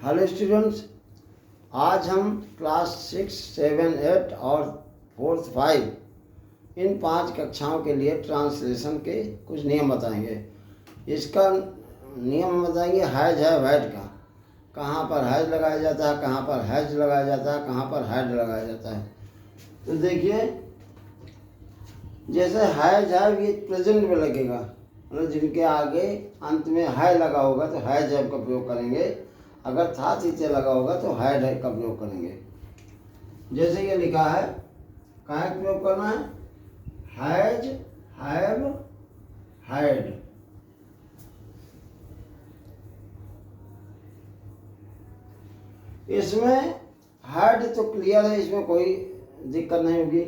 Hello students, आज हम class 6, 7, 8 और 4th 5 इन 5 कक्षाओं के लिए ट्रांसलेशन के कुछ नियम बताएंगे। इसका नियम बताएंगे हैज है वैट का, कहाँ पर हैज लगाया जाता है, कहाँ पर हैज लगाया जाता है, कहाँ पर हैड लगाया जाता है। तो देखिए, जैसे हैज है ये प्रेजेंट में लगेगा, मतलब जिनके आगे अंत में है लगा होगा तो हैज है का प्रयोग करेंगे। अगर था तीते लगा होगा तो हैड है का प्रयोग करेंगे। जैसे ये लिखा है, कहाँ का प्रयोग करना है? Has, have, had. इसमें हैड तो क्लियर है, इसमें कोई दिक्कत नहीं होगी,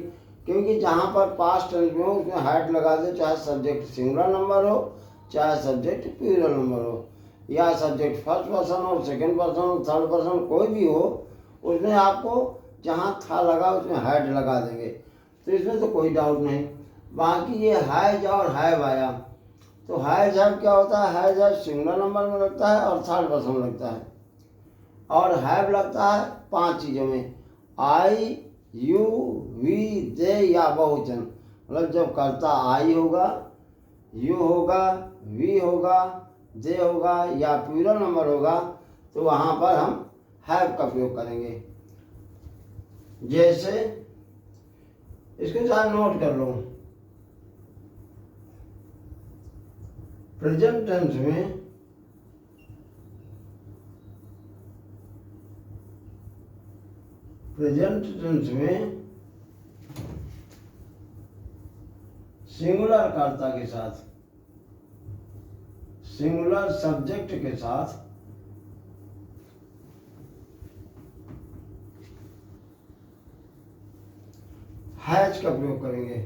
क्योंकि जहाँ पर पास्ट टेंस में हो उसमें हैड लगा दो, चाहे सब्जेक्ट सिंगुलर नंबर हो, चाहे सब्जेक्ट प्लूरल नंबर हो, या सब्जेक्ट फर्स्ट पर्सन हो, सेकंड पर्सन हो, थर्ड पर्सन, कोई भी हो, उसमें आपको जहाँ था लगा उसमें हैड लगा देंगे। तो इसमें तो कोई डाउट नहीं। बाकी ये हैज और हैव आया, तो हैज हैव क्या होता है? हैज हैव सिंगुलर नंबर में लगता है और थर्ड पर्सन लगता है, और हैव लगता है 5 चीज़ों में, आई, यू, वी, दे या बहुवचन। मतलब जब कर्ता आई होगा, यू होगा, वी होगा, दे होगा या प्लूरल नंबर होगा, तो वहाँ पर हम हैव का प्रयोग करेंगे। जैसे इसको साथ नोट कर लो, प्रेजेंट टेंस में सिंगुलर कर्ता के साथ, सिंगुलर सब्जेक्ट के साथ हैज का प्रयोग करेंगे।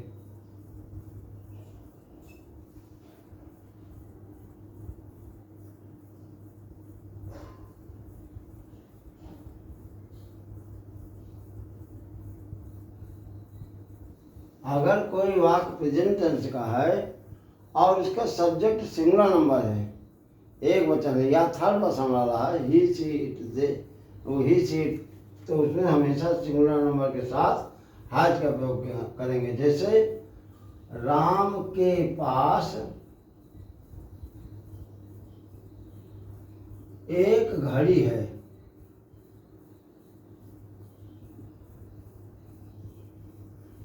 अगर कोई वाक्य प्रेजेंट टेंस का है और उसका सब्जेक्ट सिंगुलर नंबर है, एक वचन है या थर्ड पर्सन वाला है, ही, सी, इट, दे, वो ही, सी, तो उसमें हमेशा सिंगुलर नंबर के साथ हैज का प्रयोग करेंगे। जैसे राम के पास एक घड़ी है,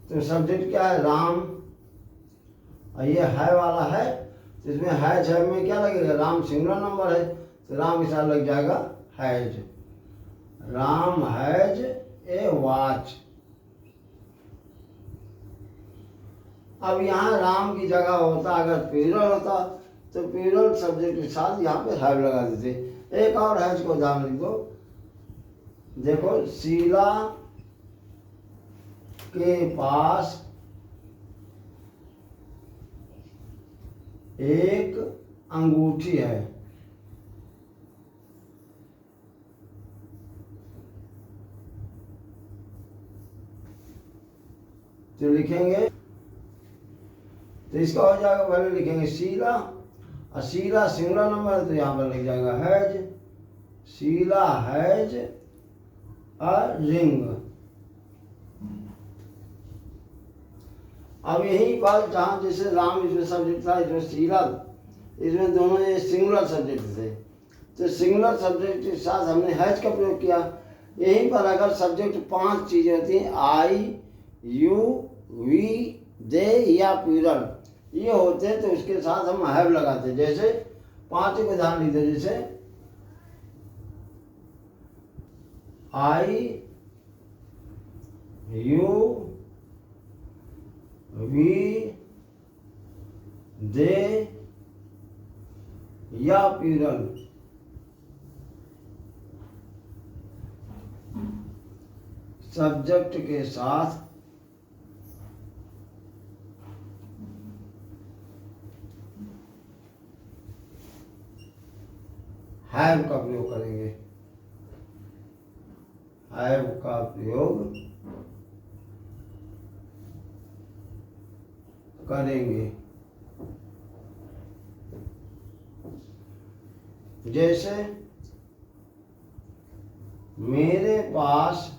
तो सब्जेक्ट क्या है? राम, और ये है वाला है, तो इसमें हैज है में क्या लगेगा? राम सिंगुलर नंबर है तो राम के साथ लग जाएगा has. Ram has a watch. अब यहाँ राम की जगह होता, अगर प्लूरल होता तो प्लूरल सब्जेक्ट के साथ यहाँ पे हैव लगा देते। एक और हैज को उदाहरण लिख दो, देखो, शीला के पास एक अंगूठी है, तो लिखेंगे, तो इसका हो जाएगा, पहले लिखेंगे शीला, और शीला सिंगुलर नंबर है तो यहाँ पर लिख जाएगा has. Sheela has a ring. अब यही बात जहाँ जैसे राम इसमें सब्जेक्ट था, इसमें शीला, इसमें दोनों ये सिंगुलर सब्जेक्ट थे, तो सिंगुलर सब्जेक्ट के साथ हमने हैज का प्रयोग किया। यहीं पर अगर सब्जेक्ट 5 चीज़ें होती हैं, आई, यू, वी, दे या प्लूरल, ये होते तो उसके साथ हम हैव लगाते। जैसे 5 उदाहरण लिखते, जैसे आई, यू, वी, दे या प्लूरल, सब्जेक्ट के साथ हैव का प्रयोग करेंगे। हैव का प्रयोग करेंगे। जैसे मेरे पास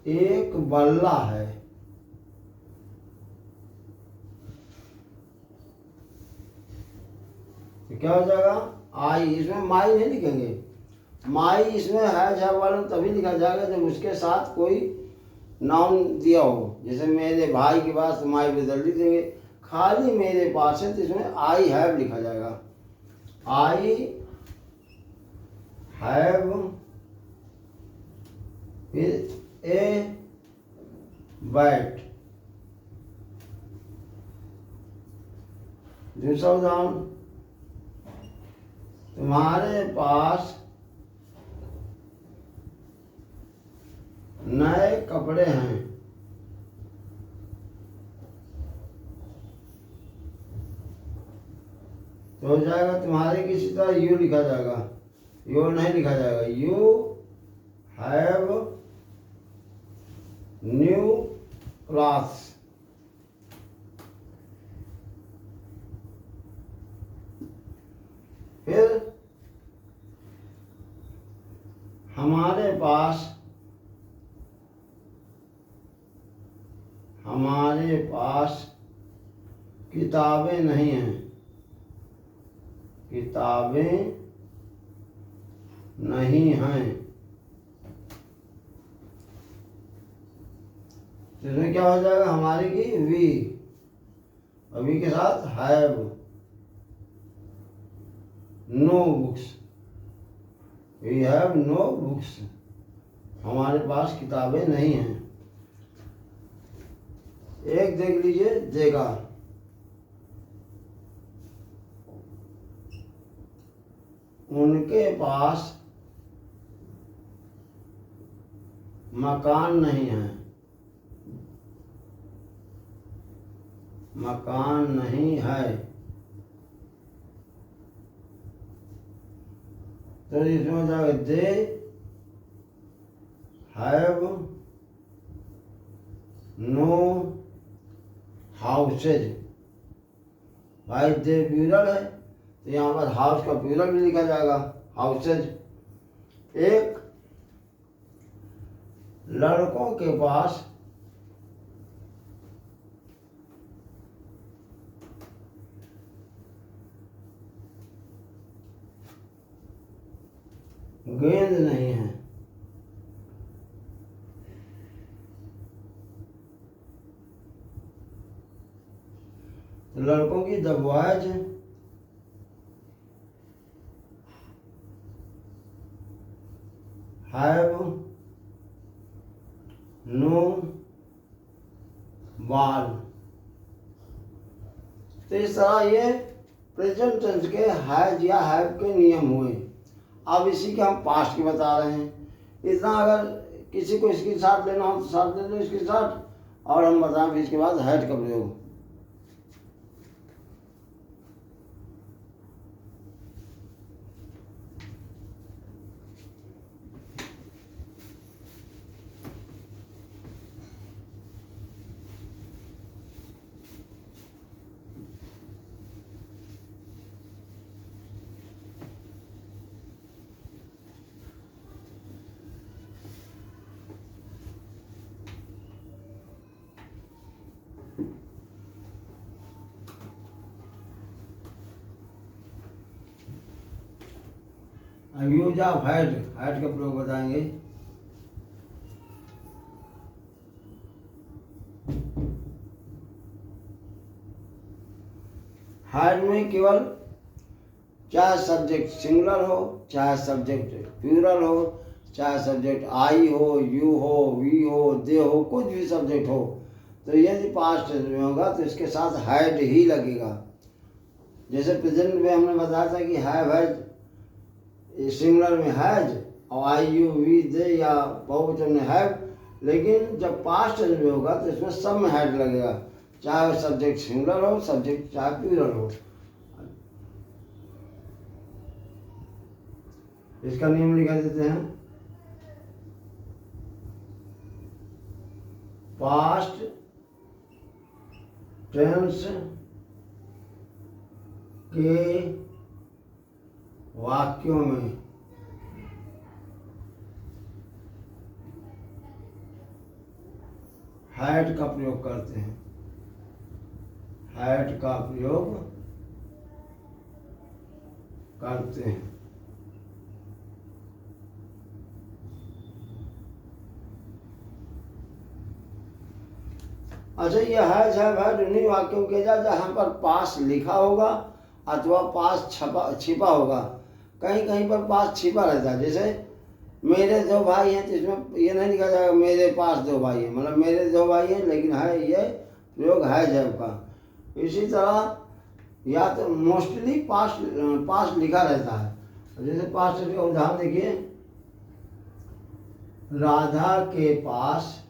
एक बल्ला है। तो क्या हो जाएगा? आई, इसमें माई नहीं लिखेंगे। माई इसमें है वाला तभी लिखा जाएगा जब उसके साथ कोई नाउन दिया हो। जैसे मेरे भाई के पास माई बदल दी देंगे। खाली मेरे पास है तो इसमें आई हैव लिखा जाएगा। आई हैव, फिर ए बैट। दूसरा उदाहरण, तुम्हारे पास नए कपड़े हैं। तो हो जाएगा तुम्हारे किसी तरह यू लिखा जाएगा, यू नहीं लिखा जाएगा। You have new clothes. फिर हमारे पास किताबें नहीं हैं। किताबें नहीं हैं। तो इसमें क्या हो जाएगा? हमारी की वी, अभी के साथ have no books. We have no books, हमारे पास किताबें नहीं हैं। एक देख लीजिए, देगा। उनके पास मकान नहीं है। मकान नहीं है। तो इसमें हो जाएगा दे हैव नो हाउसेज। भाई दे प्लूरल है तो यहाँ पर हाउस का प्लूरल भी लिखा जाएगा, हाउसेज। एक लड़कों के पास गेंद नहीं है। लड़कों की the boys have no ball. तो इस तरह ये प्रेजेंट टेंस के हैज या हैव के नियम हुए। अब इसी के हम पास्ट के बता रहे हैं। इतना अगर किसी को इसके साथ लेना हो तो साथ ले लो इसके साथ, और हम बताएं फिर इसके बाद हैड का प्रयोग। यूज ऑफ हैड, हैड का प्रयोग बताएंगे। हैड में केवल चाहे सब्जेक्ट सिंगुलर हो, चाहे सब्जेक्ट प्लूरल हो, चाहे सब्जेक्ट आई हो, यू हो, वी हो, दे हो, कुछ भी सब्जेक्ट हो, तो यदि पास्ट टेंस में होगा तो इसके साथ हैड ही लगेगा। जैसे प्रेजेंट में हमने बताया था कि हैव हैज, सिंगुलर में हैज और आई यू वी दे या बहुवचन में हैव, लेकिन जब पास्ट टेंस में होगा तो इसमें सब में हैड लगेगा, चाहे सब्जेक्ट सिंगुलर हो, सब्जेक्ट चाहे प्लूरल हो। इसका नियम लिखा देते हैं। पास्ट टेंस के वाक्यों में हैड का प्रयोग करते हैं, हैड का प्रयोग करते हैं। अच्छा, ये हैज हैव हैड उन्हीं वाक्यों के जहाँ पर पास लिखा होगा अथवा पास छिपा होगा। कहीं कहीं पर पास छिपा रहता है, जैसे मेरे 2 भाई हैं, तो इसमें ये नहीं लिखा जाएगा मेरे पास 2 भाई हैं, मतलब मेरे 2 भाई हैं, लेकिन है ये प्रयोग है जब का। इसी तरह या तो मोस्टली पास लिखा रहता है। जैसे पास का उदाहरण देखिए, राधा के पास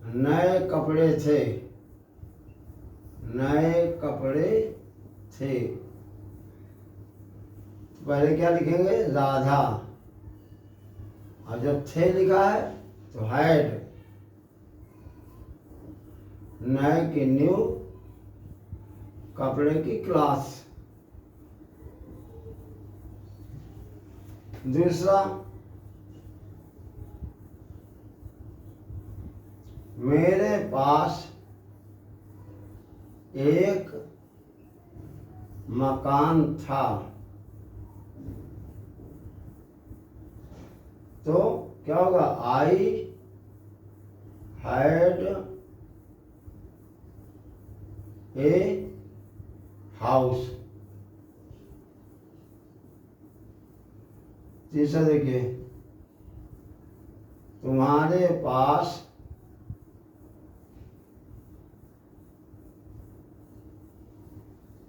नए कपड़े थे, नए कपड़े थे। पहले क्या लिखेंगे? राधा, और जब थे लिखा है तो हैड, नए की न्यू, कपड़े की क्लास। दूसरा, मेरे पास एक मकान था, तो क्या होगा? I had a house. तीसरा देखिए, तुम्हारे पास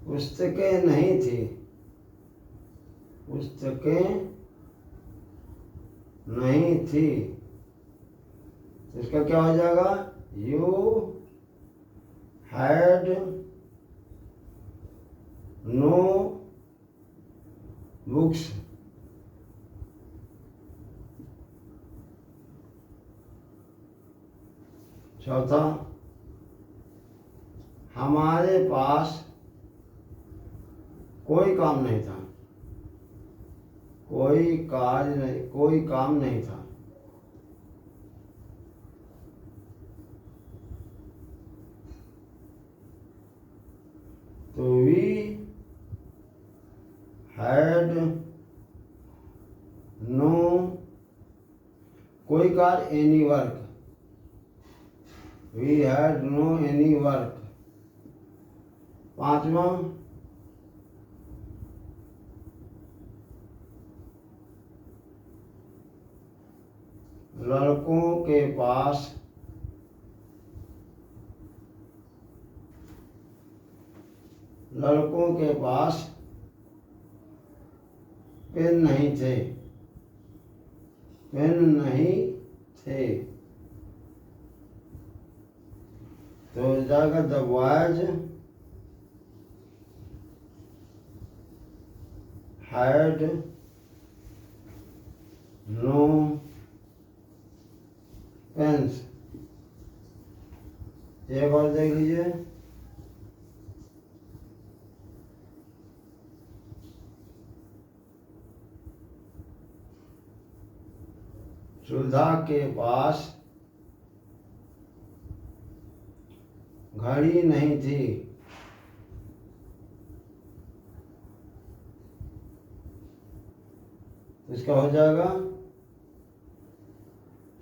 पुस्तकें नहीं थी, पुस्तकें नहीं थी, तो इसका क्या हो जाएगा? You had no books. चौथा, हमारे पास कोई काम नहीं था, कोई कार्य नहीं, कोई काम नहीं था। तो वी हैड नो, कोई कार्य, any work, we had no any work. पांचवा, लड़कों के पास पेन नहीं थे, पेन नहीं थे। तो जाएगा the boys had no pens. एक और देख लीजिए, सुधा के पास घड़ी नहीं थी, इसका हो जाएगा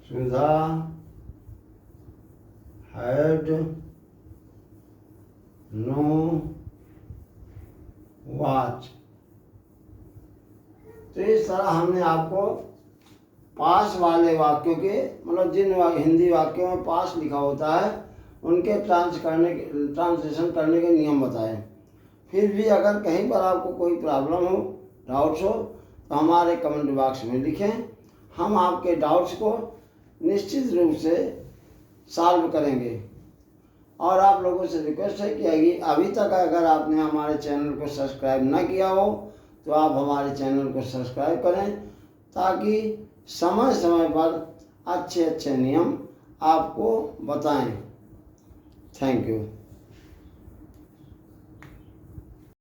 सुधा हैड नो वॉच। तो इस तरह हमने आपको पास वाले वाक्यों के, मतलब जिन हिंदी वाक्यों में पास लिखा होता है उनके ट्रांसलेशन करने के नियम बताए। फिर भी अगर कहीं पर आपको कोई प्रॉब्लम हो, डाउट्स हो, तो हमारे कमेंट बॉक्स में लिखें, हम आपके डाउट्स को निश्चित रूप से सॉल्व करेंगे। और आप लोगों से रिक्वेस्ट है कि अभी तक अगर आपने हमारे चैनल को सब्सक्राइब ना किया हो तो आप हमारे चैनल को सब्सक्राइब करें, ताकि समय समय पर अच्छे अच्छे नियम आपको बताएं। Thank you.